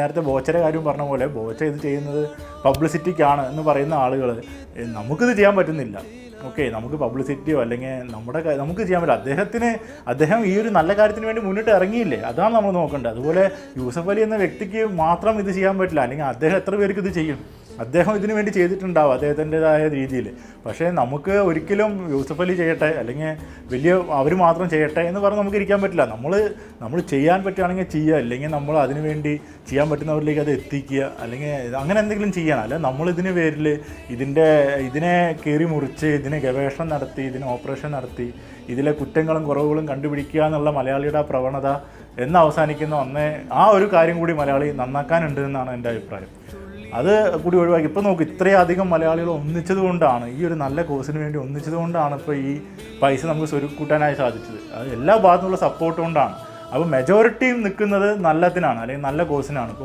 നേരത്തെ ബോച്ചയുടെ കാര്യം പറഞ്ഞ പോലെ ബോച്ച ഇത് ചെയ്യുന്നത് പബ്ലിസിറ്റിക്കാണ് എന്ന് പറയുന്ന ആളുകൾ നമുക്കിത് ചെയ്യാൻ പറ്റുന്നില്ല. ഓക്കെ, നമുക്ക് പബ്ലിസിറ്റിയോ അല്ലെങ്കിൽ നമുക്ക് ചെയ്യാൻ പറ്റില്ല. അദ്ദേഹം ഈ ഒരു നല്ല കാര്യത്തിന് വേണ്ടി മുന്നിട്ട് ഇറങ്ങിയില്ലേ, അതാണ് നമ്മൾ നോക്കേണ്ടത്. അതുപോലെ യൂസഫ് അലി എന്ന വ്യക്തിക്ക് മാത്രം ഇത് ചെയ്യാൻ പറ്റില്ല, അല്ലെങ്കിൽ അദ്ദേഹം എത്ര പേർക്ക് ഇത് ചെയ്യും? അദ്ദേഹം ഇതിനു വേണ്ടി ചെയ്തിട്ടുണ്ടാവും അദ്ദേഹത്തിൻ്റെതായ രീതിയിൽ. പക്ഷേ നമുക്ക് ഒരിക്കലും യൂസഫ് അലി ചെയ്യട്ടെ അല്ലെങ്കിൽ അവർ മാത്രം ചെയ്യട്ടെ എന്ന് പറഞ്ഞ് നമുക്ക് ഇരിക്കാൻ പറ്റില്ല. നമ്മൾ ചെയ്യാൻ പറ്റുകയാണെങ്കിൽ ചെയ്യുക, അല്ലെങ്കിൽ നമ്മൾ അതിനു വേണ്ടി ചെയ്യാൻ പറ്റുന്നവരിലേക്ക് അത് എത്തിക്കുക, അല്ലെങ്കിൽ അങ്ങനെ എന്തെങ്കിലും ചെയ്യണം. അല്ല നമ്മളിതിന് പേരിൽ ഇതിനെ കീറി മുറിച്ച് ഇതിനെ ഗവേഷണം നടത്തി ഇതിന് ഓപ്പറേഷൻ നടത്തി ഇതിലെ കുറ്റങ്ങളും കുറവുകളും കണ്ടുപിടിക്കുക എന്നുള്ള മലയാളിയുടെ ആ പ്രവണത എന്ന് അവസാനിക്കുന്ന ആ ഒരു കാര്യം കൂടി മലയാളി നന്നാക്കാനുണ്ട് എന്നാണ് എൻ്റെ അഭിപ്രായം. അത് കൂടി ഒഴിവാക്കി. ഇപ്പോൾ നോക്ക്, ഇത്രയധികം മലയാളികൾ ഒന്നിച്ചതുകൊണ്ടാണ്, ഈ ഒരു നല്ല കോഴ്സിന് വേണ്ടി ഒന്നിച്ചതുകൊണ്ടാണ് ഇപ്പോൾ ഈ പൈസ നമുക്ക് സ്വരുക്കൂട്ടാനായി സാധിച്ചത്. അത് എല്ലാ ഭാഗത്തുനിന്നുള്ള സപ്പോർട്ട് കൊണ്ടാണ്. അപ്പോൾ മെജോറിറ്റിയും നിൽക്കുന്നത് നല്ലതിനാണ്, അല്ലെങ്കിൽ നല്ല കോഴ്സിനാണ്. ഇപ്പോൾ